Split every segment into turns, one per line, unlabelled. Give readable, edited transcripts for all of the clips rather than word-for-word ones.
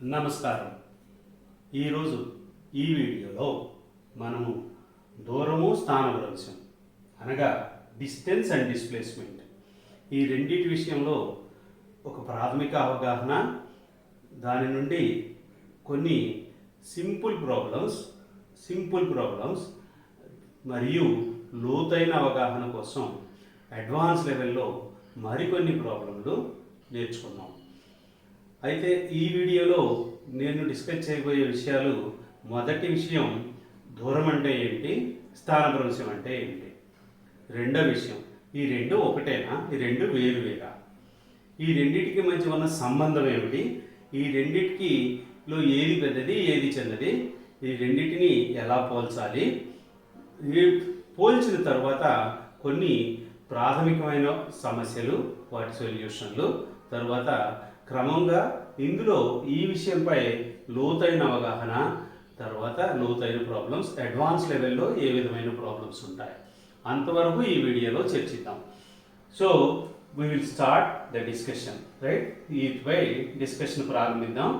నమస్కారం. ఈరోజు ఈ వీడియోలో మనము దూరము స్థానభ్రంశం అనగా డిస్టెన్స్ అండ్ డిస్ప్లేస్మెంట్ ఈ రెండింటి విషయంలో ఒక ప్రాథమిక అవగాహన, దాని నుండి కొన్ని సింపుల్ ప్రాబ్లమ్స్ మరియు లోతైన అవగాహన కోసం అడ్వాన్స్ లెవెల్లో మరికొన్ని ప్రాబ్లంలు నేర్చుకున్నాం. అయితే ఈ వీడియోలో నేను డిస్కస్ చేయబోయే విషయాలు, మొదటి విషయం దూరం అంటే ఏంటి, స్థానభ్రంశం అంటే ఏంటి. రెండో విషయం, ఈ రెండు ఒకటేనా, ఈ రెండు వేరువేరా, ఈ రెండింటికి మధ్య ఉన్న సంబంధం ఏమిటి, ఈ రెండింటికిలో ఏది పెద్దది ఏది చిన్నది, ఈ రెండింటిని ఎలా పోల్చాలి, పోల్చిన తర్వాత కొన్ని ప్రాథమికమైన సమస్యలు, వాటి సొల్యూషన్లు, తర్వాత క్రమంగా ఇందులో ఈ విషయంపై లోతైన అవగాహన, తర్వాత లోతైన ప్రాబ్లమ్స్, అడ్వాన్స్ లెవెల్లో ఏ విధమైన ప్రాబ్లమ్స్ ఉంటాయి, అంతవరకు ఈ వీడియోలో చర్చిద్దాం. So we will start the discussion, right? వీటిపై డిస్కషన్ ప్రారంభిద్దాం.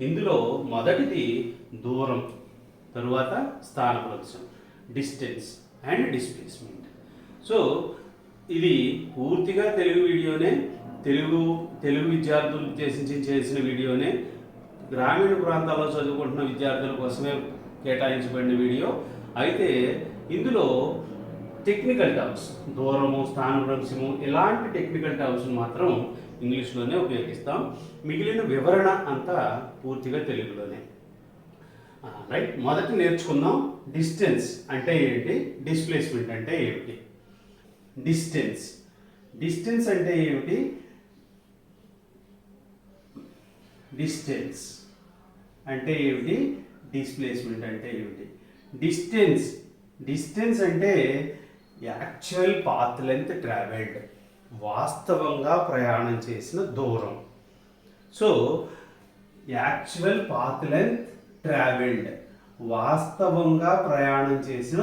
ఇందులో మొదటిది దూరం, తరువాత స్థానభ్రంశం, డిస్టెన్స్ అండ్ డిస్ప్లేస్మెంట్. సో ఇది పూర్తిగా తెలుగు వీడియోనే, తెలుగు విద్యార్థులు ఉద్దేశించి చేసిన వీడియోనే, గ్రామీణ ప్రాంతాల్లో చదువుకుంటున్న విద్యార్థుల కోసమే కేటాయించబడిన వీడియో. అయితే ఇందులో టెక్నికల్ టర్మ్స్, దూరము, స్థానభ్రంశము, ఇలాంటి టెక్నికల్ టర్మ్స్ని మాత్రం ఇంగ్లీష్లోనే ఉపయోగిస్తాం. మిగిలిన వివరణ అంతా పూర్తిగా తెలుగులోనే. రైట్, మొదట నేర్చుకుందాం డిస్టెన్స్ అంటే ఏంటి, డిస్ప్లేస్మెంట్ అంటే ఏమిటి. డిస్టెన్స్ అంటే ఏమిటి, డిస్టెన్స్ అంటే ఏమిటి, డిస్ప్లేస్మెంట్ అంటే ఏమిటి. డిస్టెన్స్ అంటే యాక్చువల్ పాత్ లెంత్ ట్రావెల్డ్, వాస్తవంగా ప్రయాణం చేసిన దూరం. So actual path length travelled, వాస్తవంగా ప్రయాణం చేసిన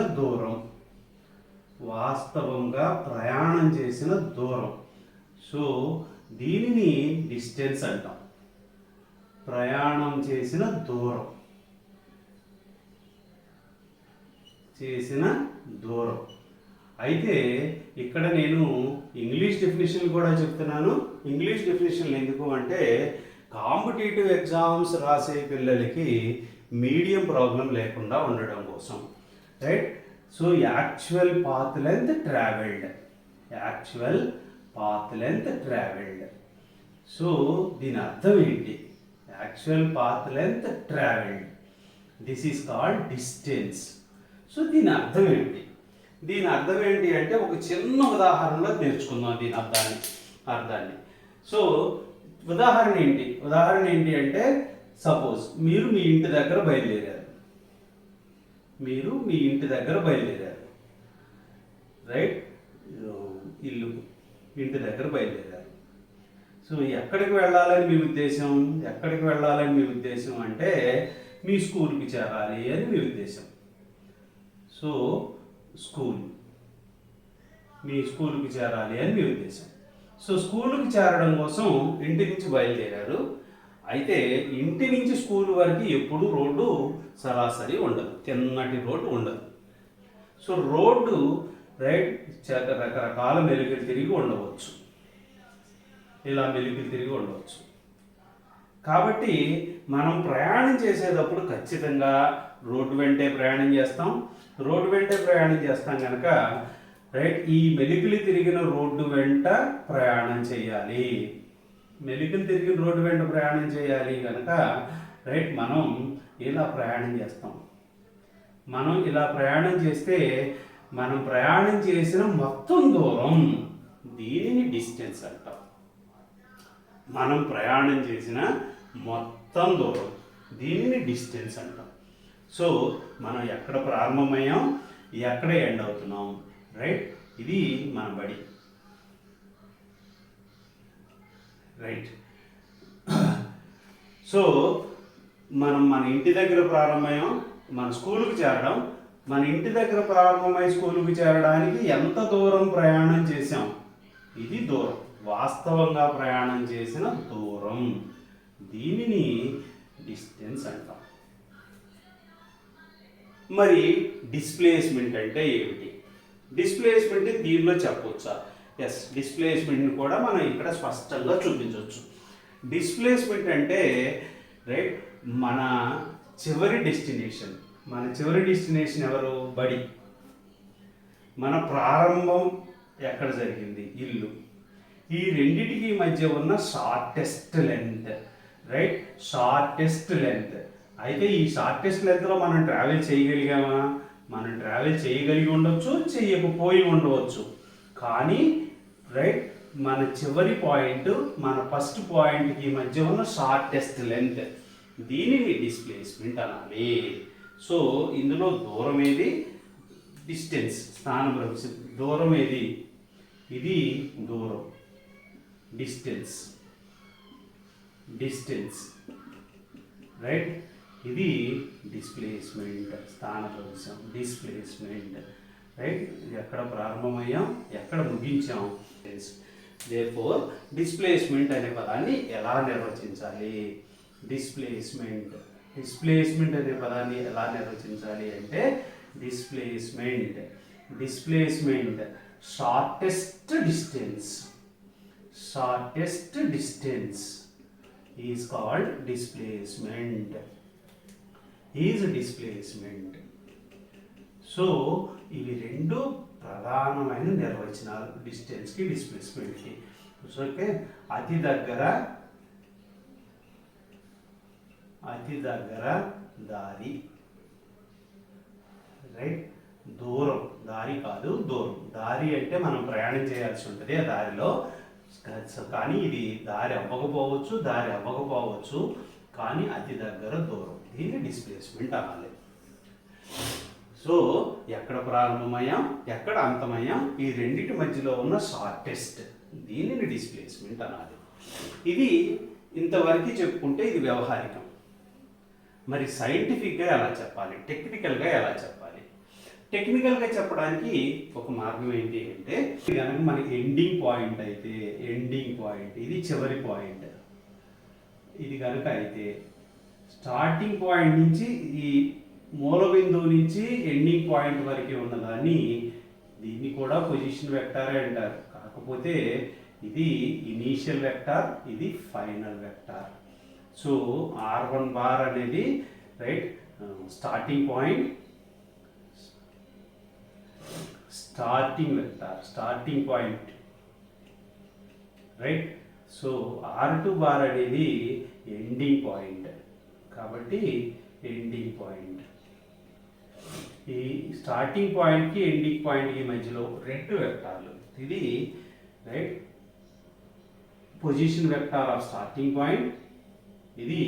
దూరం, సో దీనిని డిస్టెన్స్ అంటాం. ప్రయాణం చేసిన దూరం. అయితే ఇక్కడ నేను ఇంగ్లీష్ డెఫినేషన్ కూడా చెప్తున్నాను. ఇంగ్లీష్ డెఫినేషన్ ఎందుకు అంటే కాంపిటేటివ్ ఎగ్జామ్స్ రాసే పిల్లలకి మీడియం ప్రాబ్లం లేకుండా ఉండడం కోసం. Right, so actual path length travelled, so దీని అర్థం ఏంటి, actual path length travelled, this is called distance. So దీని అర్థం ఏంటి అంటే ఒక చిన్న ఉదాహరణలో నేర్చుకుందాం దీని అర్థాన్ని. సో ఉదాహరణ ఏంటి అంటే, సపోజ్ మీరు మీ ఇంటి దగ్గర బయలుదేరారు. రైట్, ఇంటి దగ్గర బయలుదేరారు. సో ఎక్కడికి వెళ్ళాలని మీ ఉద్దేశం అంటే మీ స్కూల్కి చేరాలి అని మీ ఉద్దేశం. సో మీ స్కూల్కి చేరాలి అని మీ ఉద్దేశం. సో స్కూల్కి చేరడం కోసం ఇంటి నుంచి బయలుదేరారు. అయితే ఇంటి నుంచి స్కూల్ వరకు ఎప్పుడు రోడ్డు సరాసరి ఉండదు, తిన్నటి రోడ్డు ఉండదు. సో రోడ్డు రకరకాల మెలికలు తిరిగి ఉండవచ్చు, కాబట్టి మనం ప్రయాణం చేసేటప్పుడు ఖచ్చితంగా రోడ్డు వెంటే ప్రయాణం చేస్తాం కనుక రైట్, ఈ మెలికలు తిరిగిన రోడ్డు వెంట ప్రయాణం చేయాలి. కనుక రైట్, మనం ఇలా ప్రయాణం చేస్తే మనం ప్రయాణం చేసిన మొత్తం దూరం, దీనిని డిస్టెన్స్ అంటాం. మనం ప్రయాణం చేసిన మొత్తం దూరం, దీనిని డిస్టెన్స్ అంటాం. సో మనం ఎక్కడ ప్రారంభమయ్యాం, ఎక్కడ ఎండ్ అవుతున్నాం, రైట్, ఇది మన బడి. రైట్, సో మనం మన ఇంటి దగ్గర ప్రారంభమయ్యాం, మన స్కూల్కి చేరడం, మన ఇంటి దగ్గర ప్రారంభమై స్కూల్కి చేరడానికి ఎంత దూరం ప్రయాణం చేసాం, ఇది దూరం, వాస్తవంగా ప్రయాణం చేసిన దూరం. దీనిని డిస్టెన్స్ అంటాం. మరి డిస్ప్లేస్మెంట్ అంటే ఏమిటి? డిస్ప్లేస్మెంట్ దీనిలో చెప్పవచ్చా? ఎస్, డిస్ప్లేస్మెంట్ని కూడా మనం ఇక్కడ స్పష్టంగా చూపించవచ్చు. డిస్ప్లేస్మెంట్ అంటే రైట్ మన చివరి డెస్టినేషన్ ఎవరు? బడి. మన ప్రారంభం ఎక్కడ జరిగింది? ఇల్లు. ఈ రెండిటికి మధ్య ఉన్న shortest length, right, shortest length. అయితే ఈ షార్టెస్ట్ లెంత్లో మనం ట్రావెల్ చేయగలిగామా? మనం ట్రావెల్ చేయగలిగి ఉండొచ్చు, చేయకపోయి ఉండవచ్చు. కానీ రైట్ మన చివరి పాయింట్ మన ఫస్ట్ పాయింట్కి మధ్య ఉన్న షార్టెస్ట్ లెంత్, దీనిని డిస్ప్లేస్మెంట్ అనాలి. సో ఇందులో దూరం ఏది? డిస్టెన్స్, స్థానభ్రంశం. దూరం ఏది? ఇది దూరం, డిస్టెన్స్, రైట్. ఇది డిస్ప్లేస్మెంట్, స్థానభ్రంశం, డిస్ప్లేస్మెంట్, రైట్. ఎక్కడ ప్రారంభమయ్యాం, ఎక్కడ ముగించాం. దేర్ఫోర్ డిస్ప్లేస్మెంట్ అనే పదాన్ని ఎలా నిర్వచించాలి? డిస్ప్లేస్మెంట్ అనే పదాన్ని ఎలా నిర్వచించాలి అంటే displacement shortest distance is called displacement. So ఇవి రెండు ప్రధానమైన నిర్వచనాలు డిస్టెన్స్కి, డిస్ప్లేస్మెంట్కి. ఓకే, అతి దగ్గర దారి, రైట్. దూరం, దారి కాదు దూరం. దారి అంటే మనం ప్రయాణం చేయాల్సి ఉంటుంది ఆ దారిలో, కానీ ఇది దారి అవ్వకపోవచ్చు, కానీ అతి దగ్గర దూరం. దీన్ని డిస్ప్లేస్మెంట్ అనాలి. సో ఎక్కడ ప్రారంభమయ్యాం, ఎక్కడ అంతమయ్యాం, ఈ రెండింటి మధ్యలో ఉన్న షార్టెస్ట్, దీనిని డిస్ప్లేస్మెంట్ అనాలి. ఇది ఇంతవరకు చెప్పుకుంటే ఇది వ్యవహారికం. మరి సైంటిఫిక్గా ఎలా చెప్పాలి, టెక్నికల్గా ఎలా చెప్పాలి? టెక్నికల్గా చెప్పడానికి ఒక మార్గం ఏంటి అంటే, కనుక మనకి ఎండింగ్ పాయింట్ అయితే, ఇది చివరి పాయింట్, ఇది కనుక అయితే స్టార్టింగ్ పాయింట్ నుంచి ఈ మూల బిందువు నుంచి ఎండింగ్ పాయింట్ వరకు ఉన్నదాన్ని దీన్ని కూడా పొజిషన్ వెక్టారే అంటారు. కాకపోతే ఇది ఇనీషియల్ వెక్టార్, ఇది final vector. So r1 bar అనేది right starting point, starting point, right. So r2 bar అనేది ఎండింగ్ పాయింట్, కాబట్టి ఎండింగ్ పాయింట్. ఈ స్టార్టింగ్ పాయింట్కి ఎండింగ్ పాయింట్కి మధ్యలో రెండు వెక్టార్లు. ఇది right position vector of starting point, ఇది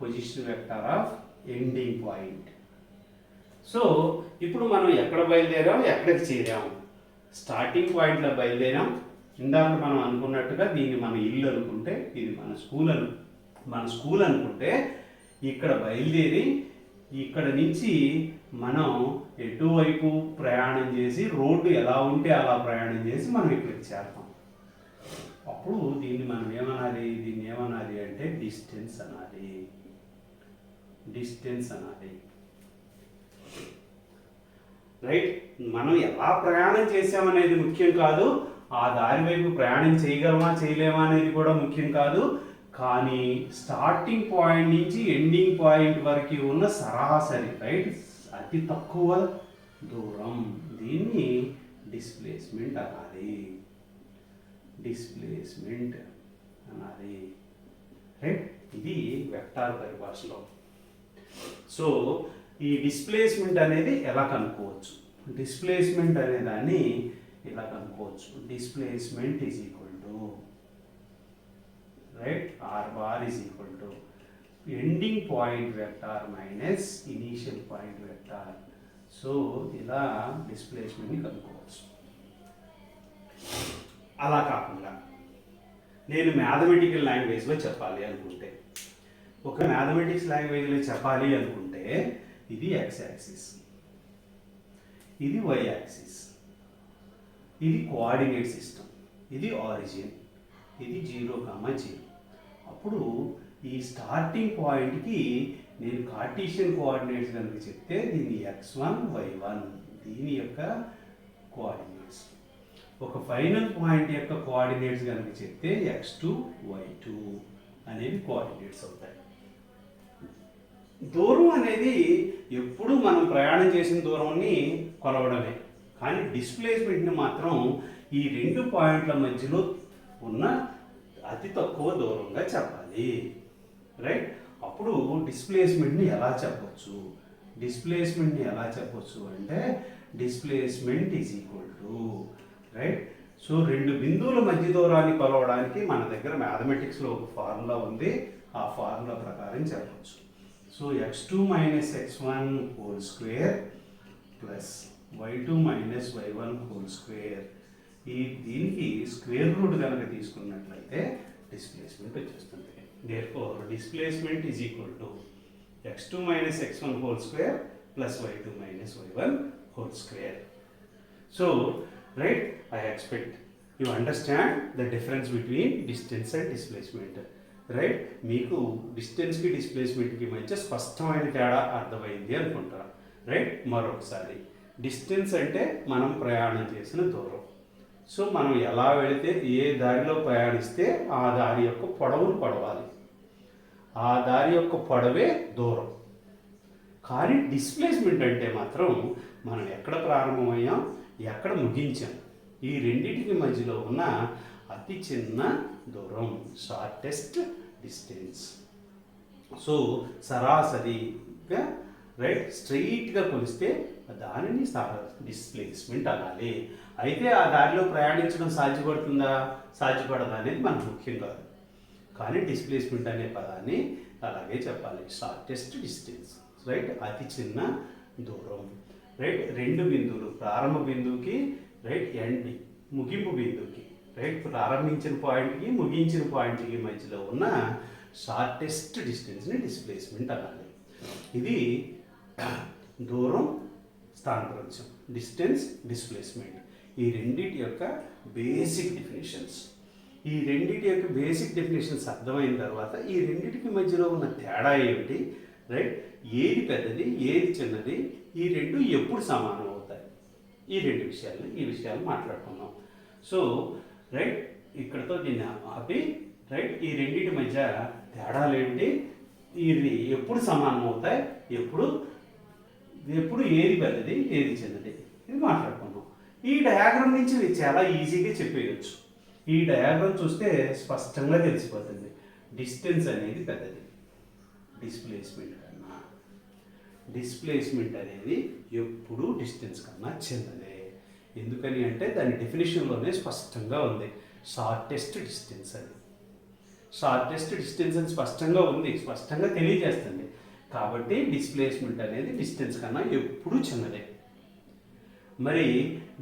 position vector of ending point. So ఇప్పుడు మనం ఎక్కడ బయలుదేరాం, ఎక్కడికి చేరాం? స్టార్టింగ్ పాయింట్లో బయలుదేరాం. ఇందాక మనం అనుకున్నట్టుగా దీన్ని మన ఇల్లు అనుకుంటే, ఇది మన స్కూల్ అనుకుంటే, ఇక్కడ బయలుదేరి ఇక్కడ నుంచి మనం ఎటువైపు ప్రయాణం చేసి, రోడ్డు ఎలా ఉంటే అలా ప్రయాణం చేసి మనం ఇక్కడికి చేరతాం. అప్పుడు దీన్ని మనం ఏమనాలి అంటే డిస్టెన్స్ అనాలి. రైట్. మనం ఎలా ప్రయాణం చేసామనేది ముఖ్యం కాదు, ఆ దారి వైపు ప్రయాణం చేయగలమా చేయలేమా అనేది కూడా ముఖ్యం కాదు. కానీ స్టార్టింగ్ పాయింట్ నుంచి ఎండింగ్ పాయింట్ వరకు ఉన్న సరాసరి, రైట్, అతి తక్కువ దూరం, దీన్ని డిస్ప్లేస్మెంట్ అనాలి. రైట్. ఇది వెక్టార్ పరిభాషలో. సో ఈ డిస్ప్లేస్మెంట్ అనేది ఎలా కనుక్కోవచ్చు? డిస్ప్లేస్మెంట్ అనే దాన్ని ఇలా కనుక్కోవచ్చు. Displacement is equal to right r bar is equal to ending point vector minus initial point vector. So ఇలా డిస్ప్లేస్మెంట్ని కనుక్కోవచ్చు. అలా కాకుండా నేను మ్యాథమెటికల్ లాంగ్వేజ్లో చెప్పాలి అనుకుంటే, ఒక మ్యాథమెటిక్స్ లాంగ్వేజ్లో చెప్పాలి అనుకుంటే, ఇది x యాక్సిస్, ఇది y యాక్సిస్, ఇది కోఆర్డినేట్ సిస్టమ్, ఇది ఆరిజిన్, ఇది 0, 0. అప్పుడు ఈ స్టార్టింగ్ పాయింట్కి నేను కార్టీషియన్ కోఆర్డినేట్స్ కనుక చెప్తే దీన్ని x1 y1 దీని యొక్క కోఆర్డినేట్స్, ఒక ఫైనల్ పాయింట్ యొక్క కోఆర్డినేట్స్ కనుక చెప్తే x2 y2 అనేవి కోఆర్డినేట్స్ అవుతాయి. దూరం అనేది ఎప్పుడు మనం ప్రయాణం చేసిన దూరాన్ని కొలవడమే, కానీ డిస్ప్లేస్మెంట్ని మాత్రం ఈ రెండు పాయింట్ల మధ్యలో ఉన్న అతి తక్కువ దూరంగా చెప్పాలి, రైట్? అప్పుడు డిస్ప్లేస్మెంట్ని ఎలా చెప్పొచ్చు? డిస్ప్లేస్మెంట్ని ఎలా చెప్పొచ్చు అంటే displacement is equal to, right? So రెండు బిందువుల మధ్య దూరాన్ని కొలవడానికి మన దగ్గర మ్యాథమెటిక్స్లో ఒక ఫార్ములా ఉంది, ఆ ఫార్ములా ప్రకారం చెప్పొచ్చు. So x2 minus x1 whole square plus y2 minus y1 whole square, దీనికి స్క్వేర్ రూట్ కనుక తీసుకున్నట్లయితే డిస్ప్లేస్మెంట్ వచ్చేస్తుంది. Therefore displacement is equal to x2 minus x1 whole square plus y2 minus y1 whole square. So, right, I expect you understand the difference between distance and displacement. Right, మీకు డిస్టెన్స్కి డిస్ప్లేస్మెంట్కి మధ్య స్పష్టమైన తేడా అర్థమైంది అనుకుంటా. Right, మరొకసారి distance అంటే మనం ప్రయాణం చేసిన దూరం. సో మనం ఎలా వెళితే ఏ దారిలో ప్రయాణిస్తే ఆ దారి యొక్క పొడవును కొలవాలి, ఆ దారి యొక్క పొడవే దూరం. కానీ డిస్ప్లేస్మెంట్ అంటే మాత్రం మనం ఎక్కడ ప్రారంభమయ్యాం, ఎక్కడ ముగించాం, ఈ రెండింటికి మధ్యలో ఉన్న అతి చిన్న దూరం, షార్టెస్ట్ డిస్టెన్స్. సో సరాసరిగా రైట్ స్ట్రెయిట్గా కొలిస్తే దానిని డిస్ప్లేస్మెంట్ అనాలి. అయితే ఆ దారిలో ప్రయాణించడం సాధ్యపడుతుందా సాధ్యపడదా అనేది మనకు ముఖ్యం కాదు, కానీ డిస్ప్లేస్మెంట్ అనే పదాన్ని అలాగే చెప్పాలి. షార్టెస్ట్ డిస్టెన్స్, రైట్, అతి చిన్న దూరం. రైట్, రెండు బిందువులు, ప్రారంభ బిందువుకి రైట్ ఎండ్ ముగింపు బిందువుకి, రైట్, ప్రారంభించిన పాయింట్కి ముగించిన పాయింట్కి మధ్యలో ఉన్న షార్టెస్ట్ డిస్టెన్స్ని డిస్ప్లేస్మెంట్ అనాలి. ఇది దూరం, స్థానభ్రంశం, డిస్టెన్స్, డిస్ప్లేస్మెంట్, ఈ రెండింటి యొక్క బేసిక్ డెఫినేషన్స్. ఈ రెండింటి యొక్క బేసిక్ డెఫినేషన్స్ అర్థమైన తర్వాత ఈ రెండింటికి మధ్యలో ఉన్న తేడా ఏమిటి, రైట్, ఏది పెద్దది ఏది చిన్నది, ఈ రెండు ఎప్పుడు సమానం అవుతాయి, ఈ రెండు విషయాలు మాట్లాడుకున్నాం. సో రైట్, ఇక్కడతో దీన్ని ఆపి రైట్ ఈ రెండింటి మధ్య తేడాలు ఏమిటి, ఇది ఎప్పుడు సమానం అవుతాయి, ఎప్పుడు ఏది పెద్దది ఏది చిన్నది, ఇది మాట్లాడుకున్నాం. ఈ డయాగ్రామ్ నుంచి ఇది చాలా ఈజీగా చెప్పేయచ్చు. ఈ డయాగ్రామ్ చూస్తే స్పష్టంగా తెలిసిపోతుంది డిస్టెన్స్ అనేది పెద్దది డిస్ప్లేస్మెంట్ కన్నా. డిస్ప్లేస్మెంట్ అనేది ఎప్పుడు డిస్టెన్స్ కన్నా చిన్నదే. ఎందుకని అంటే దాని డెఫినేషన్లోనే స్పష్టంగా ఉంది, షార్టెస్ట్ డిస్టెన్స్ అని. షార్టెస్ట్ డిస్టెన్స్ అని స్పష్టంగా ఉంది, స్పష్టంగా తెలియజేస్తుంది. కాబట్టి డిస్ప్లేస్మెంట్ అనేది డిస్టెన్స్ కన్నా ఎప్పుడు చిన్నదే. మరి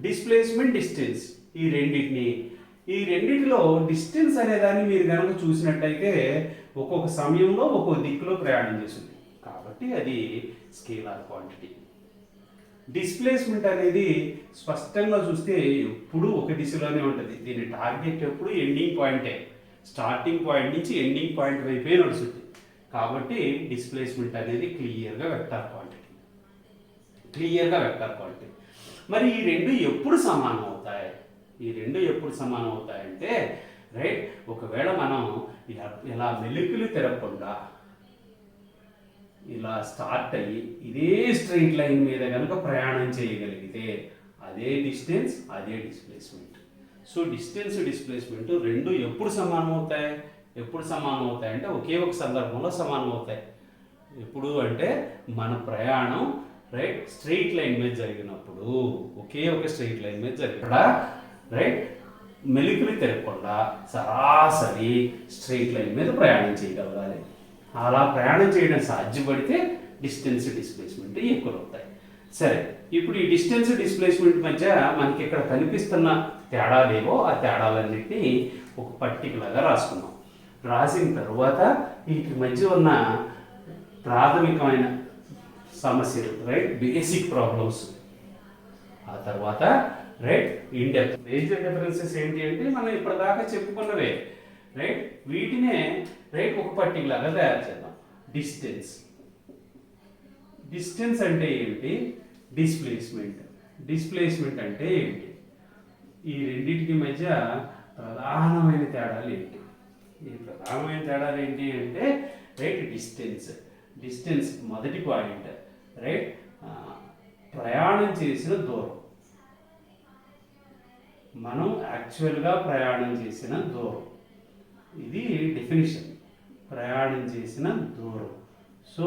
డిస్ప్లేస్మెంట్, డిస్టెన్స్ ఈ రెండింటిలో డిస్టెన్స్ అనేదాన్ని మీరు కనుక చూసినట్టయితే ఒక్కొక్క సమయంలో ఒక్కొక్క దిక్కులో ప్రయాణం చేస్తుంది, కాబట్టి అది స్కేలార్ క్వాంటిటీ. డిస్ప్లేస్మెంట్ అనేది స్పష్టంగా చూస్తే ఎప్పుడు ఒక దిశలోనే ఉంటుంది. దీని టార్గెట్ ఎప్పుడు ఎండింగ్ పాయింటే, స్టార్టింగ్ పాయింట్ నుంచి ఎండింగ్ పాయింట్ వైపే నడుస్తుంది. కాబట్టి డిస్ప్లేస్మెంట్ అనేది క్లియర్గా వెక్టార్ క్వాంటిటీ. మరి ఈ రెండు ఎప్పుడు సమానం అవుతాయి? అంటే రైట్, ఒకవేళ మనం ఇలా మెలికలు తిరగకుండా ఇలా స్టార్ట్ అయ్యి ఇదే స్ట్రెయిట్ లైన్ మీద కనుక ప్రయాణం చేయగలిగితే అదే డిస్టెన్స్, అదే డిస్ప్లేస్మెంట్. సో డిస్టెన్స్, డిస్ప్లేస్మెంట్ రెండు ఎప్పుడు సమానం అవుతాయి అంటే ఒకే ఒక సందర్భంలో సమానం అవుతాయి. ఎప్పుడు అంటే మన ప్రయాణం రైట్ స్ట్రెయిట్ లైన్ మీద జరిగినప్పుడు, ఒకే ఒక స్ట్రెయిట్ లైన్ మీద జరిగిన రైట్ మెలికలు తిరగకుండా సరాసరి స్ట్రెయిట్ లైన్ మీద ప్రయాణం చేయగలగాలి. అలా ప్రయాణం చేయడం సాధ్యపడితే డిస్టెన్స్, డిస్ప్లేస్మెంట్ ఈక్వల్ అవుతాయి. సరే, ఇప్పుడు ఈ డిస్టెన్స్, డిస్ప్లేస్మెంట్ మధ్య మనకి ఇక్కడ కనిపిస్తున్న తేడాలేవో ఆ తేడాలన్నింటినీ ఒక పట్టికలాగా రాసుకున్నాం. రాసిన తర్వాత వీటి మధ్య ఉన్న ప్రాథమికమైన సమస్యలు రైట్ బేసిక్ ప్రాబ్లమ్స్, ఆ తర్వాత right in depth. Major differences ఏంటి అంటే మనం ఇప్పటిదాకా చెప్పుకున్నవే. రైట్. వీటినే రైట్ ఒక పట్టికలాగా తయారు చేద్దాం. డిస్టెన్స్. డిస్టెన్స్ అంటే ఏంటి? డిస్ప్లేస్మెంట్. డిస్ప్లేస్మెంట్ అంటే ఏంటి? ఈ రెండింటికి మధ్య ప్రధానమైన తేడాలు ఏంటి? ఈ ప్రధానమైన తేడాలు ఏంటి అంటే రైట్ డిస్టెన్స్. డిస్టెన్స్ మొదటి పాయింట్ రైట్ ప్రయాణం చేసిన దూరం. మనం యాక్చువల్గా ప్రయాణం చేసిన దూరం, ఇది డెఫినిషన్. ప్రయాణం చేసిన దూరం. సో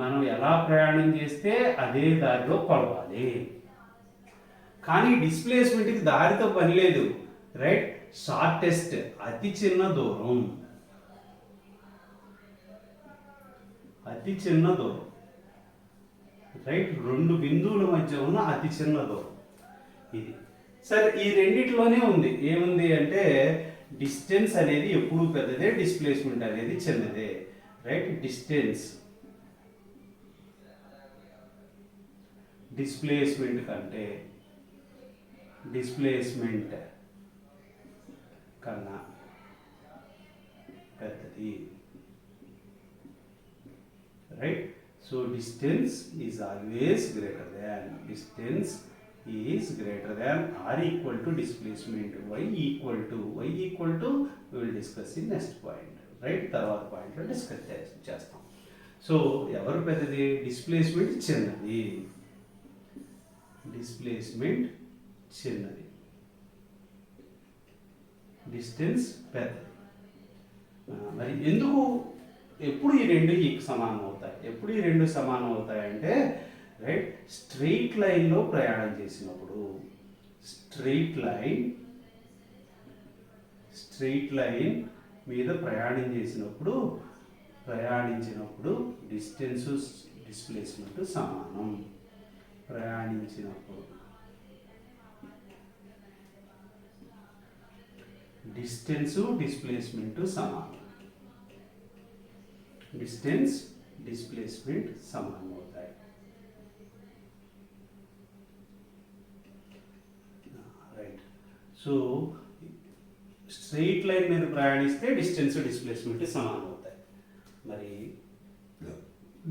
మనం ఎలా ప్రయాణం చేస్తే అదే దారిలో కొలవాలి. కానీ డిస్ప్లేస్మెంట్కి దారితో పని లేదు. రైట్. షార్టెస్ట్ అతి చిన్న దూరం. అతి చిన్న దూరం. రైట్. రెండు బిందువుల మధ్య ఉన్న అతి చిన్న దూరం ఇది. సరే, ఈ రెండిట్లోనే ఉంది. ఏముంది అంటే డిస్టెన్స్ అనేది ఎప్పుడు పెద్దదే, డిస్ప్లేస్మెంట్ అనేది చిన్నదే. రైట్. డిస్టెన్స్ డిస్ప్లేస్మెంట్ కన్నా పెద్దది. Right. So distance is always greater than. Distance is greater than or equal to displacement. Y equal to we will discuss in next point. Right. తర్వాత పాయింట్ లో discuss చేస్తాం. So ఎవరు పెద్దది? Displacement చిన్నది. Displacement చిన్నది, distance పెద్దది. మరి ఎందుకు ఎప్పుడు ఈ రెండు సమానం అవుతాయి? ఎప్పుడు ఈ రెండు సమానం అవుతాయి అంటే రైట్ స్ట్రెయిట్ లైన్లో ప్రయాణం చేసినప్పుడు. స్ట్రెయిట్ లైన్ మీద ప్రయాణించినప్పుడు డిస్టెన్స్ డిస్ప్లేస్మెంట్ సమానం. ప్రయాణించినప్పుడు డిస్టెన్స్ డిస్ప్లేస్మెంట్ సమానం. డిస్టెన్స్ డిస్ప్లేస్మెంట్ సమానం అవుతాయి. రైట్. సో స్ట్రెయిట్ లైన్ మీద ప్రయాణిస్తే డిస్టెన్స్ డిస్ప్లేస్మెంట్ సమానం అవుతాయి. మరి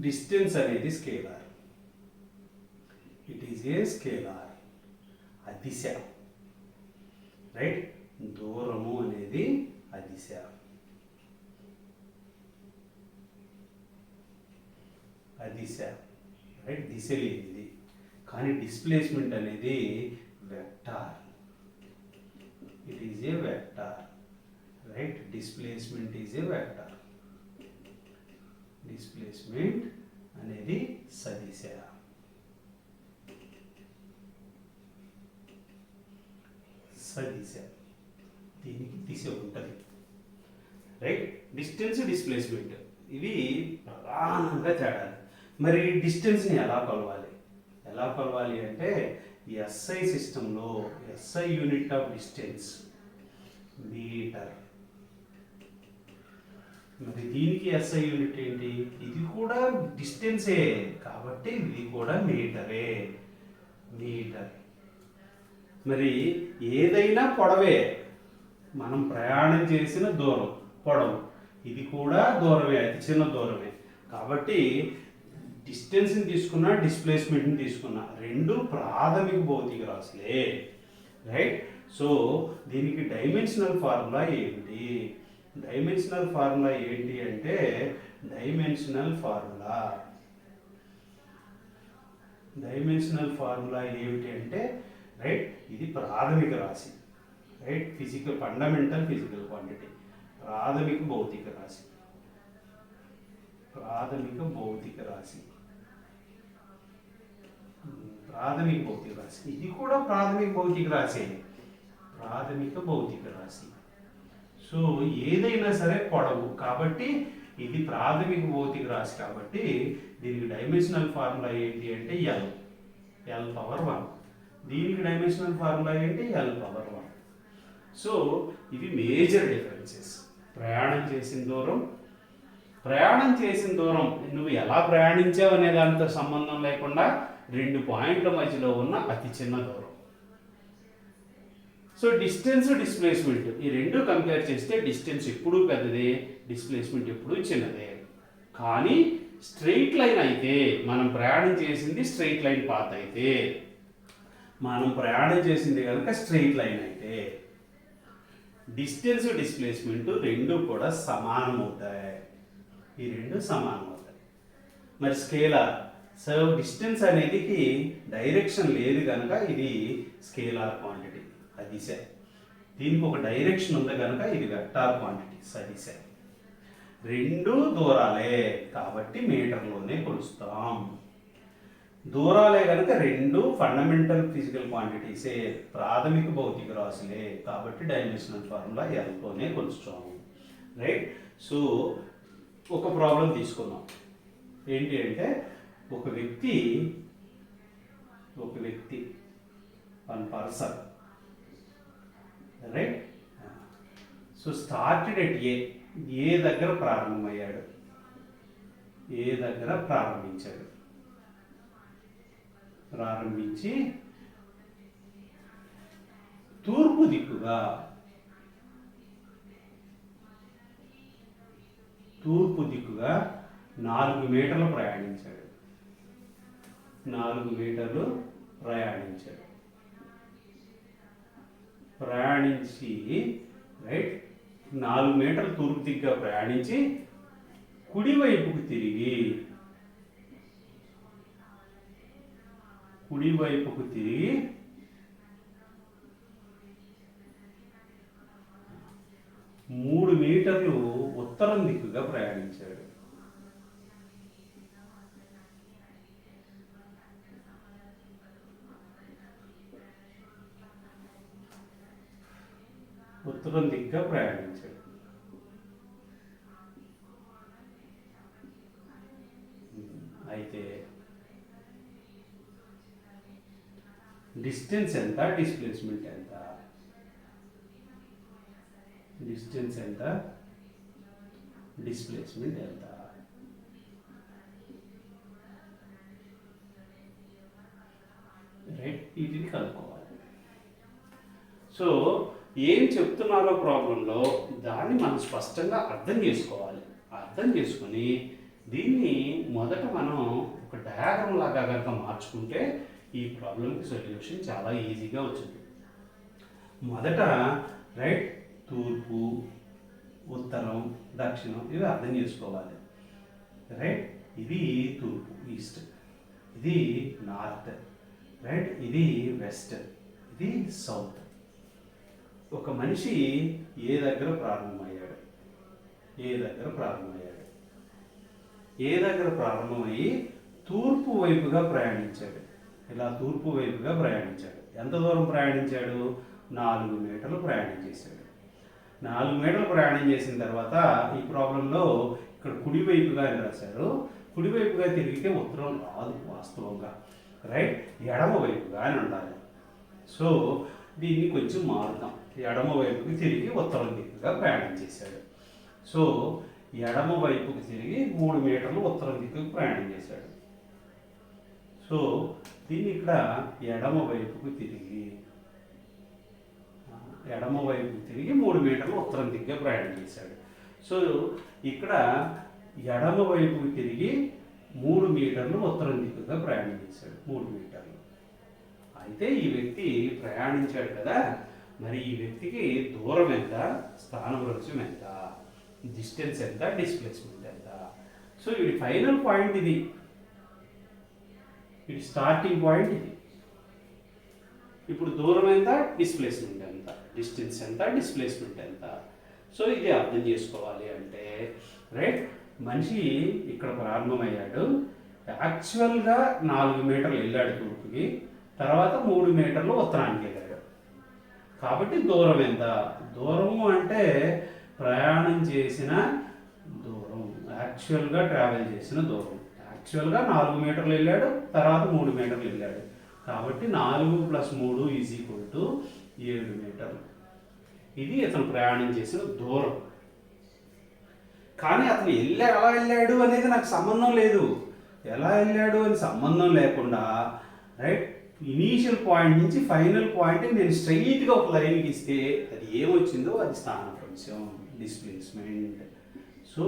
డిస్టెన్స్ అనేది scalar. It is a scalar. అదిశ. రైట్. దూరము అనేది అదిశ. అదిశ. రైట్. దిశ లేనిది. కానీ డిస్ప్లేస్మెంట్ అనేది vector. It is A vector. Right. Displacement is a vector. Displacement అనేది సదిశ. సదిశ. దీనికి దిశ ఉంటుంది. రైట్. డిస్టెన్స్ డిస్ప్లేస్మెంట్ ఇవి ప్రధానంగా తేడాలు. మరి డిస్టెన్స్ని ఎలా కొలవాలి అంటే ఎస్ఐ సిస్టంలో SI unit of distance metre. మరి దీనికి ఎస్ఐ యూనిట్ ఏంటి? ఇది కూడా డిస్టెన్సే కాబట్టి ఇది కూడా మీటరే. మీటర్. మరి ఏదైనా పొడవే. మనం ప్రయాణం చేసిన దూరం పొడవు. ఇది కూడా దూరమే, అతి చిన్న దూరమే. కాబట్టి డిస్టెన్స్ని తీసుకున్నా డిస్ప్లేస్మెంట్ని తీసుకున్నా రెండు ప్రాథమిక భౌతిక రాశులే. రైట్. సో దీనికి డైమెన్షనల్ ఫార్ములా ఏంటి? డైమెన్షనల్ ఫార్ములా ఏంటి అంటే డైమెన్షనల్ ఫార్ములా ఏమిటి అంటే రైట్ ఇది ప్రాథమిక రాశి. రైట్. Fundamental physical quantity. ప్రాథమిక భౌతిక రాశి. ఇది కూడా ప్రాథమిక భౌతిక రాశి. సో ఏదైనా సరే పొడవు కాబట్టి ఇది ప్రాథమిక భౌతిక రాశి కాబట్టి దీనికి డైమెన్షనల్ ఫార్ములా ఏంటి అంటే ఎల్ పవర్ 1. దీనికి డైమెన్షనల్ ఫార్ములా ఏంటి? L power 1. సో ఇవి మేజర్ డిఫరెన్సెస్. ప్రయాణం చేసిన దూరం నువ్వు ఎలా ప్రయాణించావు అనే దానితో సంబంధం లేకుండా రెండు పాయింట్ల మధ్యలో ఉన్న అతి చిన్న దూరం. సో డిస్టెన్స్ డిస్ప్లేస్మెంట్ ఈ రెండు కంపేర్ చేస్తే డిస్టెన్స్ ఎప్పుడూ పెద్దదే, డిస్ప్లేస్మెంట్ ఎప్పుడూ చిన్నదే. కానీ స్ట్రెయిట్ లైన్ అయితే, మనం ప్రయాణం చేసింది స్ట్రెయిట్ లైన్ పాత్ అయితే, మనం ప్రయాణం చేసింది కనుక స్ట్రెయిట్ లైన్ అయితే డిస్టెన్స్ డిస్ప్లేస్మెంట్ రెండు కూడా సమానం అవుతాయి. ఈ రెండు సమానం అవుతాయి. మరి స్కేలార్, సో డిస్టెన్స్ అనేది డైరెక్షన్ లేదు కనుక ఇది స్కేలార్ క్వాంటిటీ అది సార్. దీనికి ఒక డైరెక్షన్ ఉంది కనుక ఇది వెక్టార్ క్వాంటిటీ సదిశ. రెండు దూరాలే కాబట్టి మీటర్లోనే కొలుస్తాం. దూరాలే కనుక రెండు ఫండమెంటల్ ఫిజికల్ క్వాంటిటీసే, ప్రాథమిక భౌతిక రాశులే కాబట్టి డైమెన్షనల్ ఫార్ములా ఎల్తోనే కొలుస్తాము. రైట్. సో ఒక ప్రాబ్లం తీసుకున్నాం. ఏంటి అంటే ఒక వ్యక్తి one person, right. So started at a దగ్గర ప్రారంభమయ్యాడు, ఏ దగ్గర ప్రారంభించి తూర్పు దిక్కుగా 4 మీటర్లు ప్రయాణించాడు. 4 మీటర్లు ప్రయాణించి రైట్ 4 మీటర్లు తూర్పు దిక్కుగా ప్రయాణించి కుడివైపుకు తిరిగి 3 మీటర్లు ఉత్తరం దిక్కుగా ప్రయాణించాడు. ఉత్తరం దిక్కుగా ప్రయాణించాడు. అయితే డిస్టెన్స్ ఎంత, డిస్ప్లేస్మెంట్ ఎంత? డిస్టెన్స్ ఎంత, డిస్ప్లేస్మెంట్ ఎంత? రైట్. వీటిని కనుక్కోవాలి. సో ఏం చెప్తున్నారో ప్రాబ్లంలో దాన్ని మనం స్పష్టంగా అర్థం చేసుకోవాలి. అర్థం చేసుకుని దీన్ని మొదట మనం ఒక డయాగ్రామ్ లాగా కనుక మార్చుకుంటే ఈ ప్రాబ్లంకి సొల్యూషన్ చాలా ఈజీగా వచ్చింది. మొదట రైట్ తూర్పు, ఉత్తరం, దక్షిణం ఇవి అర్థం చేసుకోవాలి. రైట్. ఇది తూర్పు ఈస్ట్, ఇది నార్త్, రైట్. ఇది వెస్ట్, ఇది సౌత్. ఒక మనిషి ఏ దగ్గర ప్రారంభమయ్యాడు, ఏ దగ్గర ప్రారంభమయ్యి తూర్పు వైపుగా ప్రయాణించాడు. ఇలా తూర్పు వైపుగా ప్రయాణించాడు. ఎంత దూరం ప్రయాణించాడు? 4 మీటర్లు ప్రయాణం చేశాడు. 4 మీటర్లు ప్రయాణం చేసిన తర్వాత ఈ ప్రాబ్లంలో ఇక్కడ కుడివైపుగా అని రాశారు. కుడివైపుగా తిరిగితే ఉత్తరం రాదు వాస్తవంగా, రైట్. ఎడమ వైపుగా అని ఉండాలి. సో దీన్ని కొంచెం మారుతాం. ఎడమ వైపుకి తిరిగి ఉత్తరం దిక్కుగా ప్రయాణం చేశాడు. సో ఎడమ వైపుకి తిరిగి 3 మీటర్లు ఉత్తరం దిక్కుకు ప్రయాణం చేశాడు. సో దీన్ని ఇక్కడ ఎడమ వైపుకు తిరిగి 3 మీటర్లు ఉత్తరం దిక్కుగా ప్రయాణం చేశాడు. సో ఇక్కడ ఎడమ వైపుకు తిరిగి 3 మీటర్లు ఉత్తరం దిక్కుగా ప్రయాణం చేశాడు. 3 మీటర్లు. అయితే ఈ వ్యక్తి ప్రయాణించాడు కదా, మరి ఈ వ్యక్తికి దూరం ఎంత, స్థానభ్రంశం ఎంత, డిస్టెన్స్ ఎంత, డిస్ప్లేస్మెంట్ ఎంత? సో ఇది ఫైనల్ పాయింట్, ఇది స్టార్టింగ్ పాయింట్ ఇది. ఇప్పుడు దూరం ఎంత, డిస్ప్లేస్మెంట్ ఎంత, డిస్టెన్స్ ఎంత, డిస్ప్లేస్మెంట్ ఎంత? సో ఇది అర్థం చేసుకోవాలి అంటే రైట్. మనిషి ఇక్కడ ప్రారంభమయ్యాడు. యాక్చువల్గా 4 మీటర్లు వెళ్ళాడు తూర్పుకి, తర్వాత 3 మీటర్లు ఉత్తరానికి వెళ్ళాడు. కాబట్టి దూరం ఎంత? దూరము అంటే ప్రయాణం చేసిన దూరం, యాక్చువల్గా ట్రావెల్ చేసిన దూరం. యాక్చువల్గా 4 మీటర్లు వెళ్ళాడు, తర్వాత 3 మీటర్లు వెళ్ళాడు. కాబట్టి 4 + 3 = 7 మీటర్లు. ఇది అతను ప్రయాణం చేసిన దూరం. కానీ అతను ఎలా వెళ్ళాడు అనేది నాకు సంబంధం లేదు. ఎలా వెళ్ళాడు అని సంబంధం లేకుండా రైట్ ఇనీషియల్ పాయింట్ నుంచి ఫైనల్ పాయింట్ నేను స్ట్రైట్గా ఒక లైన్ గీస్తే అది ఏమొచ్చిందో అది స్థానభ్రంశం, డిస్ప్లేస్మెంట్. సో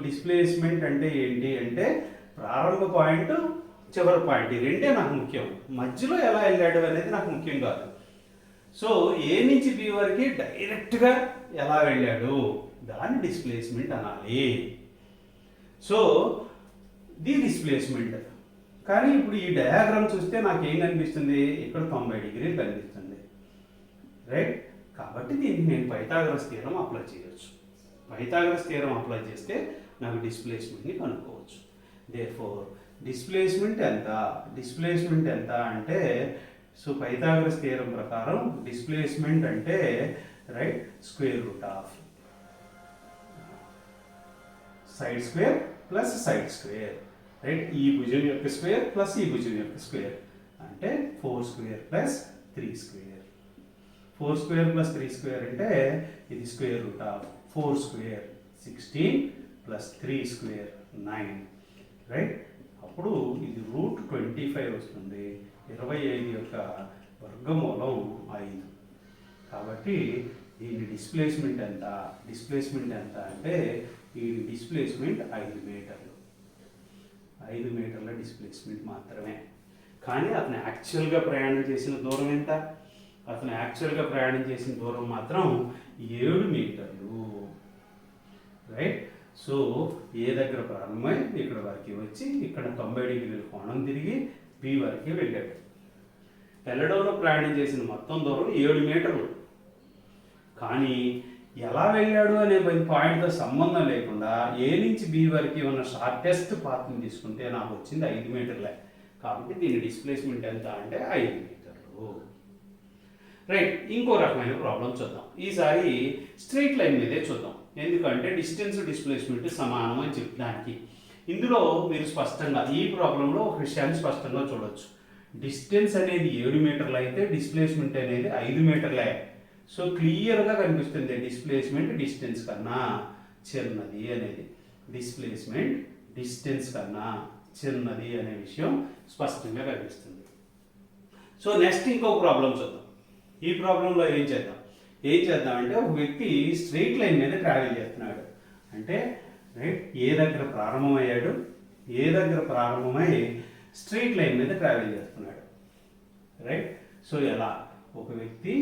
డిస్ప్లేస్మెంట్ అంటే ఏంటి అంటే ప్రారంభ పాయింట్ చివరి పాయింట్ ఈ రెండే నాకు ముఖ్యం, మధ్యలో ఎలా వెళ్ళాడు అనేది నాకు ముఖ్యం కాదు. సో ఏ నుంచి బి వరకు డైరెక్ట్గా ఎలా వెళ్ళాడు దాన్ని డిస్ప్లేస్మెంట్ అనాలి. So the displacement. కానీ ఇప్పుడు ఈ డయాగ్రామ్ చూస్తే నాకు ఏం కనిపిస్తుంది, ఇక్కడ 90 డిగ్రీలు కనిపిస్తుంది, రైట్. కాబట్టి దీనికి నేను పైథాగరస్ థియరం అప్లై చేయొచ్చు. పైథాగరస్ థియరం అప్లై చేస్తే నాకు డిస్ప్లేస్మెంట్ని కనుక్కోవచ్చు. దేర్ఫోర్ డిస్ప్లేస్మెంట్ ఎంత అంటే, సో పైథాగరస్ థియరం ప్రకారం డిస్ప్లేస్మెంట్ అంటే right square root of side square plus side square, right. ఈ భుజం యొక్క స్క్వేర్ ప్లస్ ఈ భుజం యొక్క స్క్వేర్ అంటే 4 square plus 3 square. 4 square plus 3 square అంటే ఇది square root of 4 square 16 plus 3 square 9, right. అప్పుడు ఇది రూట్ 25 వస్తుంది. 25 యొక్క వర్గమూలం 5. కాబట్టి దీని డిస్ప్లేస్మెంట్ ఎంత అంటే ఈ డిస్ప్లేస్మెంట్ 5 మీటర్లు. 5 మీటర్ల డిస్ప్లేస్మెంట్ మాత్రమే. కానీ అతను యాక్చువల్గా ప్రయాణం చేసిన దూరం ఎంత? అతను యాక్చువల్గా ప్రయాణం చేసిన దూరం మాత్రం 7 మీటర్లు, రైట్. సో ఏ దగ్గర ప్రారంభమై ఇక్కడ వరకు వచ్చి ఇక్కడ 90 డిగ్రీల కోణం తిరిగి బి వరకు వెళ్ళాడు. వెళ్ళడంలో ప్రయాణం చేసిన మొత్తం దూరం 7 మీటర్లు. కానీ ఎలా వెళ్ళాడు అనే పాయింట్తో సంబంధం లేకుండా ఏ నుంచి బి వరకు ఉన్న షార్టెస్ట్ పాత్ని తీసుకుంటే నాకు వచ్చింది 5 మీటర్లే. కాబట్టి దీని డిస్ప్లేస్మెంట్ ఎంత అంటే 5 మీటర్లు, రైట్. ఇంకో రకమైన ప్రాబ్లం చూద్దాం. ఈసారి స్ట్రైట్ లైన్ మీదే చూద్దాం, ఎందుకంటే డిస్టెన్స్ డిస్ప్లేస్మెంట్ సమానం అని చెప్పడానికి. ఇందులో మీరు స్పష్టంగా ఈ ప్రాబ్లంలో ఒక విషయాన్ని స్పష్టంగా చూడొచ్చు. డిస్టెన్స్ అనేది 7 మీటర్లు అయితే డిస్ప్లేస్మెంట్ అనేది 5 మీటర్లే. సో క్లియర్గా కనిపిస్తుంది డిస్ప్లేస్మెంట్ డిస్టెన్స్ కన్నా చిన్నది అనేది. డిస్ప్లేస్మెంట్ డిస్టెన్స్ కన్నా చిన్నది అనే విషయం స్పష్టంగా కనిపిస్తుంది. సో నెక్స్ట్ ఇంకో ప్రాబ్లం చూద్దాం. ఈ ప్రాబ్లంలో ఏం చేద్దాం అంటే ఒక వ్యక్తి స్ట్రైట్ లైన్ మీద ట్రావెల్ చేస్తున్నాడు. అంటే రైట్ ఏ దగ్గర ప్రారంభమై స్ట్రైట్ లైన్ మీద ట్రావెల్ చేస్తున్నాడు, రైట్. సో ఎలా ఒక వ్యక్తి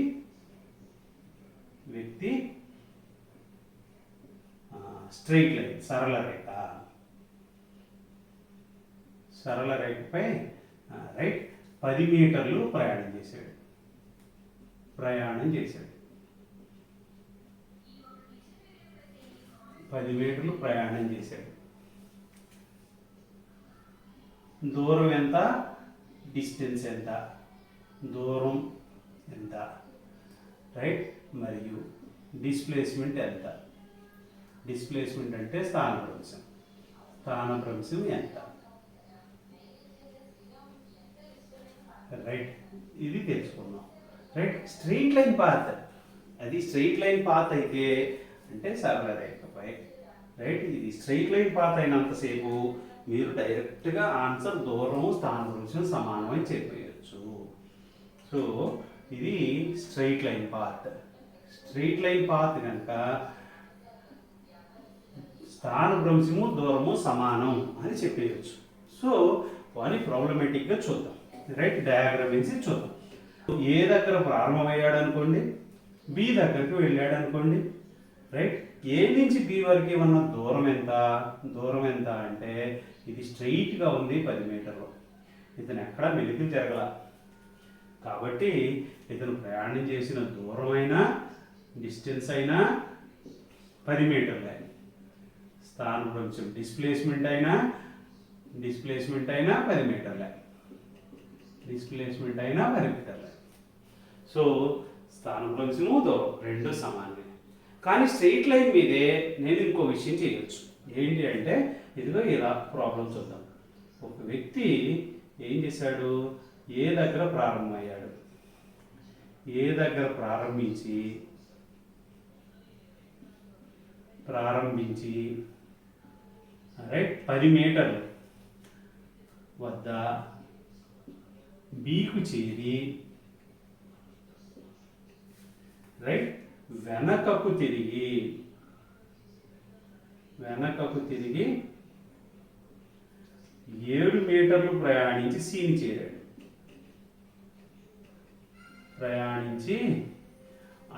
స్ట్రైట్ లైన్ సరళ రేఖపై రైట్ 10 మీటర్లు ప్రయాణం చేశాడు. 10 మీటర్లు ప్రయాణం చేశాడు. దూరం ఎంత, డిస్టెన్స్ ఎంత, దూరం ఎంత, రైట్. మరియు డిస్ప్లేస్మెంట్ ఎంత? డిస్ప్లేస్మెంట్ అంటే స్థానభ్రంశం ఎంత, రైట్. ఇది తెలుసుకున్నాం, రైట్. స్ట్రెయిట్ లైన్ పాత్, అది స్ట్రెయిట్ లైన్ పాత్ అయితే అంటే సరళ రేఖపై, రైట్. ఇది స్ట్రెయిట్ లైన్ పాత్ అయినంతసేపు మీరు డైరెక్ట్గా ఆన్సర్ దూరం స్థానభ్రంశం సమానం అని చెప్పేయచ్చు. సో ఇది స్ట్రెయిట్ లైన్ పాత్ కనుక స్థానభ్రంశము దూరము సమానం అని చెప్పేయచ్చు. సో వాని ప్రాబ్లమేటిక్గా చూద్దాం, రైట్. డయాగ్రామ్ వేసి చూద్దాం. ఏ దగ్గర ప్రారంభమయ్యాడు అనుకోండి, బి దగ్గరికి వెళ్ళాడు అనుకోండి, రైట్. ఏ నుంచి బి వరకు ఉన్న దూరం ఎంత అంటే ఇది స్ట్రైట్గా ఉంది 10 మీటర్లు. ఇతను ఎక్కడా మెలికలు జరగల. కాబట్టి ఇతను ప్రయాణం చేసిన దూరం అయినా డిస్టెన్స్ అయినా 10 మీటర్లే. స్థానభ్రంశం డిస్ప్లేస్మెంట్ అయినా 10 మీటర్లే. సో స్థానభ్రంశము దూరం రెండు సమానమే. కానీ స్ట్రెయిట్ లైన్ మీదే నేను ఇంకో విషయం చేయొచ్చు. ఏంటి అంటే ఇదిగో ఇలా ప్రాబ్లం చూద్దాం. ఒక వ్యక్తి ఏం చేశాడు, ఏ దగ్గర ప్రారంభమయ్యాడు, ఏ దగ్గర ప్రారంభించి రైట్ 10 మీటర్లు వద్ద బికు చేరి రైట్ వెనకకు తిరిగి 7 మీటర్లు ప్రయాణించి సిని చేరాడు. ప్రయాణించి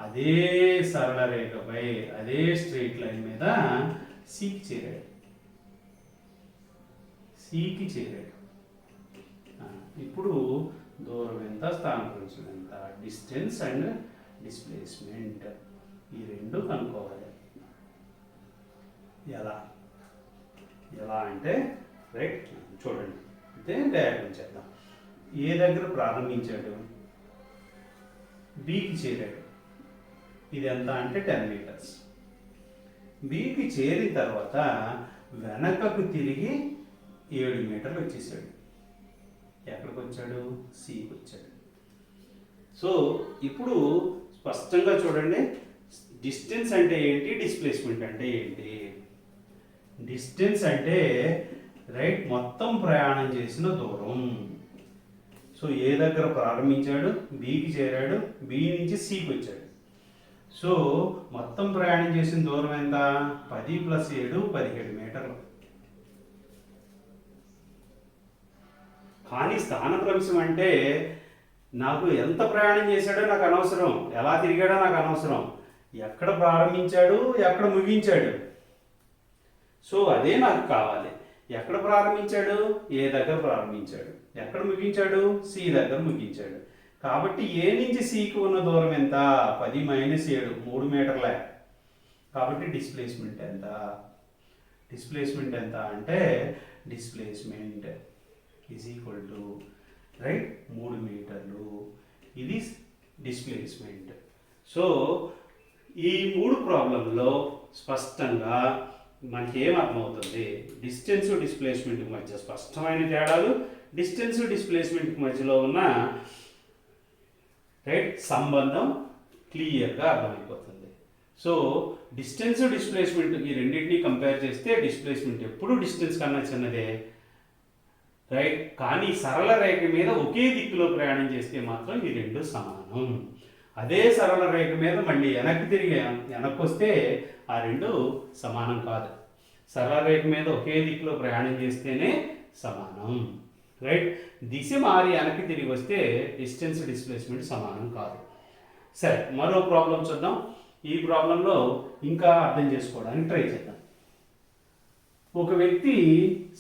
అదే సరళ రేఖపై అదే స్ట్రెయిట్ లైన్ మీద సికి చేరాడు. ఇప్పుడు దూరం ఎంత, స్థానభ్రంశం ఎంత, డిస్టెన్స్ అండ్ డిస్ప్లేస్మెంట్ ఈ రెండు కనుక్కోవాలి. ఎలా అంటే రైట్ చూడండి, ఇదే డయాగ్రామ్ చేద్దాం. ఏ దగ్గర ప్రారంభించాడు, బికి చేరాడు. ఇది ఎంత అంటే 10 మీటర్స్. బికి చేరిన తర్వాత వెనకకు తిరిగి 7 మీటర్లు వచ్చేసాడు. ఎక్కడికి వచ్చాడు, సికి వచ్చాడు. సో ఇప్పుడు స్పష్టంగా చూడండి, డిస్టెన్స్ అంటే ఏంటి, డిస్ప్లేస్మెంట్ అంటే ఏంటి. డిస్టెన్స్ అంటే రైట్ మొత్తం ప్రయాణం చేసిన దూరం. సో ఏ దగ్గర ప్రారంభించాడు, బికి చేరాడు, బి నుంచి సికి వచ్చాడు. సో మొత్తం ప్రయాణం చేసిన దూరం ఎంత, 10 + 7 17 మీటర్లు. కానీ స్థానభ్రంశం అంటే నాకు ఎంత ప్రయాణం చేశాడో నాకు అనవసరం, ఎలా తిరిగాడో నాకు అనవసరం, ఎక్కడ ప్రారంభించాడు ఎక్కడ ముగించాడు. సో అదే నాకు కావాలి. ఎక్కడ ప్రారంభించాడు, ఏ దగ్గర ప్రారంభించాడు, ఎక్కడ ముగించాడు, సి దగ్గర ముగించాడు. కాబట్టి ఏ నుంచి సికి ఉన్న దూరం ఎంత, 10 - 7 3 మీటర్లే. కాబట్టి డిస్ప్లేస్మెంట్ ఎంత, అంటే displacement is equal to right 3 మీటర్లు. ఇది డిస్ప్లేస్మెంట్. సో ఈ 3 ప్రాబ్లంలో స్పష్టంగా మనకి ఏం అర్థమవుతుంది, డిస్టెన్స్ డిస్ప్లేస్మెంట్ మధ్య స్పష్టమైన తేడాలు, డిస్టెన్స్ డిస్ప్లేస్మెంట్ మధ్యలో ఉన్న రైట్ సంబంధం క్లియర్గా అర్థమైపోతుంది. సో డిస్టెన్స్ డిస్ప్లేస్మెంట్ ఈ రెండింటినీ కంపేర్ చేస్తే డిస్ప్లేస్మెంట్ ఎప్పుడు డిస్టెన్స్ కన్నా చిన్నదే రైట్. కానీ సరళ రేఖ మీద ఒకే దిక్కులో ప్రయాణం చేస్తే మాత్రం ఈ రెండు సమానం. అదే సరళ రేఖ మీద మళ్ళీ వెనక్కి వస్తే ఆ రెండు సమానం కాదు. సరళ రేఖ మీద ఒకే దిక్కులో ప్రయాణం చేస్తేనే సమానం రైట్. దిశ మారి వెనక్కి తిరిగి వస్తే డిస్టెన్స్ డిస్ప్లేస్మెంట్ సమానం కాదు. సరే, మరో ప్రాబ్లం చూద్దాం. ఈ ప్రాబ్లంలో ఇంకా అర్థం చేసుకోవడానికి ట్రై చేద్దాం. ఒక వ్యక్తి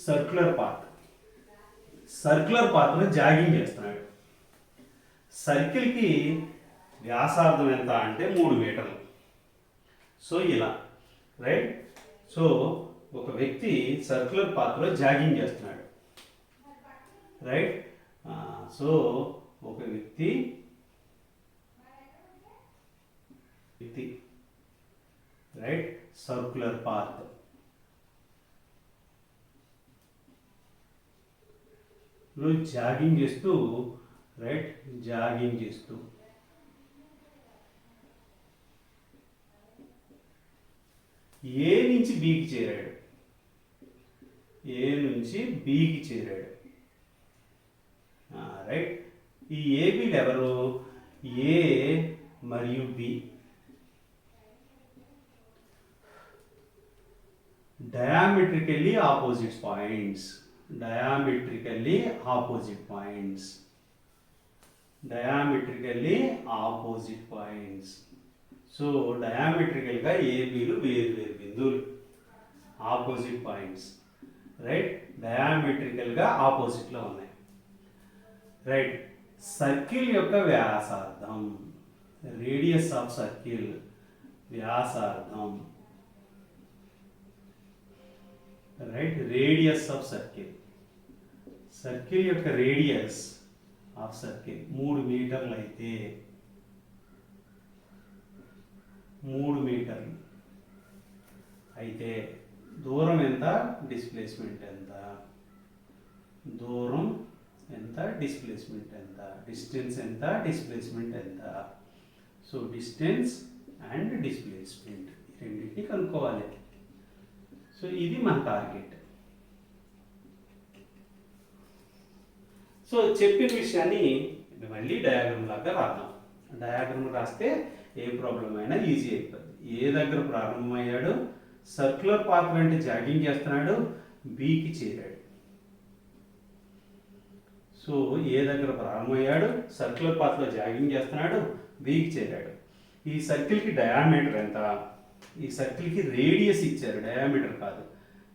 సర్క్యులర్ పాత్లో జాగింగ్ చేస్తున్నాడు. సర్కిల్కి వ్యాసార్థం ఎంత అంటే 3 మీటర్లు. సో ఇలా రైట్. సో ఒక వ్యక్తి సర్క్యులర్ పాత్లో జాగింగ్ చేస్తున్నాడు రైట్. సో ఒక వ్యక్తి రైట్ సర్క్యులర్ పాత్ లో జాగింగ్ చేస్తూ ఏ నుంచి బికి చేరాడు. రైట్. ఈ ఏబీలు ఎవరు, ఏ మరియు B diametrically opposite points. So డయామెట్రికల్గా ఏబీలు వేరు బిందువులు, ఆపోజిట్ పాయింట్స్ రైట్. డయామెట్రికల్గా ఆపోజిట్లో ఉన్నాయి రైట్. సర్కిల్ యొక్క వ్యాసార్థం, రేడియస్ ఆఫ్ సర్కిల్ వ్యాసార్థం రైట్. రేడియస్ ఆఫ్ సర్కిల్ యొక్క రేడియస్ ఆఫ్ సర్కిల్ 3 మీటర్లు అయితే 3 మీటర్లు అయితే దూరం ఎంత, డిస్ప్లేస్మెంట్ ఎంత, దూరం ఎంత, డిస్ప్లేస్మెంట్ ఎంత, డిస్టెన్స్ ఎంత, డిస్ప్లేస్మెంట్ ఎంత. సో డిస్టెన్స్ అండ్ డిస్ప్లేస్మెంట్ రెండింటిని కనుక్కోవాలి. సో ఇది మన టార్గెట్. సో చెప్పిన విషయాన్ని మళ్ళీ డయాగ్రామ్ లాగా రాద్దాం. డయాగ్రామ్ రాస్తే ఏ ప్రాబ్లం అయినా ఈజీ అయిపోతుంది. ఏ దగ్గర ప్రారంభమయ్యాడు, సర్క్యులర్ పాత్ వెంట జాగింగ్ చేస్తున్నాడు, బికి చేరాడు. సో ఏ దగ్గర ప్రారంభమయ్యాడు, సర్క్యులర్ పాత్లో జాగింగ్ చేస్తున్నాడు, బికి చేరాడు. ఈ సర్కిల్కి డయామీటర్ ఎంత, ఈ సర్కిల్కి రేడియస్ ఇచ్చారు, డయామీటర్ కాదు.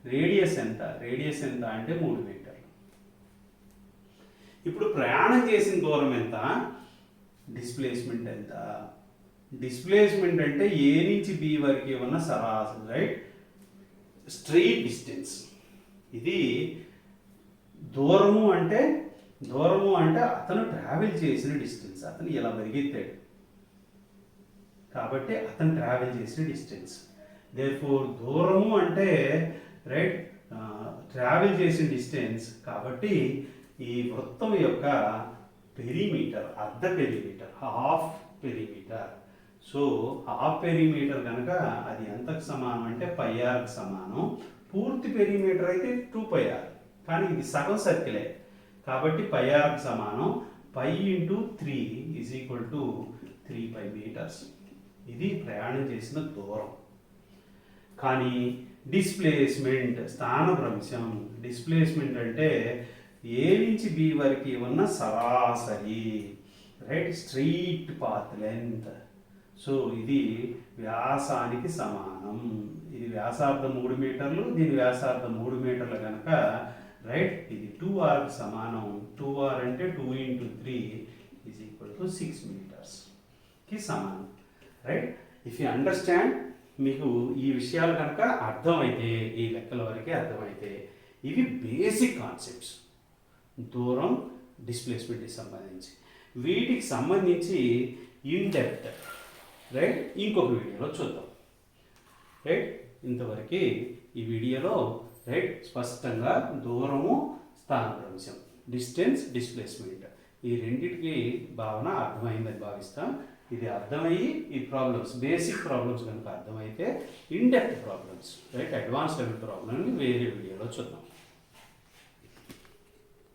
రేడియస్ ఎంత, రేడియస్ ఎంత అంటే 3 మీటర్లు. ఇప్పుడు ప్రయాణం చేసిన దూరం ఎంత, డిస్ప్లేస్మెంట్ ఎంత. డిస్ప్లేస్మెంట్ అంటే ఏ నుంచి బి వరకు ఉన్న సరాసరి, రైట్, స్ట్రెయిట్ డిస్టెన్స్. ఇది దూరము అంటే అతను ట్రావెల్ చేసిన డిస్టెన్స్. అతను ఇలా పరిగెత్తాడు కాబట్టి అతను ట్రావెల్ చేసిన డిస్టెన్స్. దేర్ఫోర్ దూరము అంటే, రైట్, ట్రావెల్ చేసిన డిస్టెన్స్. కాబట్టి ఈ వృత్తం యొక్క పెరిమీటర్, అర్ధ perimeter, half perimeter. So half perimeter కనుక అది ఎంతకు సమానం అంటే πrకి సమానం. పూర్తి పెరిమీటర్ అయితే 2πr, కానీ ఇది సగం సర్కిలే కాబట్టి πrకి సమానం. π × 3 = 3π మీటర్స్. ఇది ప్రయాణం చేసిన దూరం. కానీ డిస్ప్లేస్మెంట్, స్థానభ్రంశం. డిస్ప్లేస్మెంట్ అంటే ఏ నుంచి బి వరకు ఉన్న సరాసరి, right, straight path length. So ఇది వ్యాసానికి సమానం. ఇది వ్యాసార్థం 3 మీటర్లు, దీని వ్యాసార్థం 3 మీటర్లు కనుక, రైట్, ఇది 2rకి సమానం. 2r అంటే 2 × 3 = 6 మీటర్స్కి సమానం. రైట్, ఇఫ్ యూ అండర్స్టాండ్, మీకు ఈ విషయాలు కనుక అర్థమైతే, ఈ లెక్కల వరకే అర్థమైతే, ఇవి బేసిక్ కాన్సెప్ట్స్ దూరం, డిస్ప్లేస్మెంట్కి సంబంధించి. వీటికి సంబంధించి ఇన్ డెప్త్, రైట్, ఇంకొక వీడియోలో చూద్దాం. రైట్, ఇంతవరకు ఈ వీడియోలో, రైట్, స్పష్టంగా దూరము, స్థానభ్రంశం, డిస్టెన్స్, డిస్ప్లేస్మెంట్, ఈ రెండింటికి భావన అర్థమైందని భావిస్తాం. ఇది అర్థమయ్యి ఈ ప్రాబ్లమ్స్, బేసిక్ ప్రాబ్లమ్స్ కనుక అర్థమైతే in depth problems, right, advance level ప్రాబ్లమ్ని వేరే వీడియోలో చూద్దాం.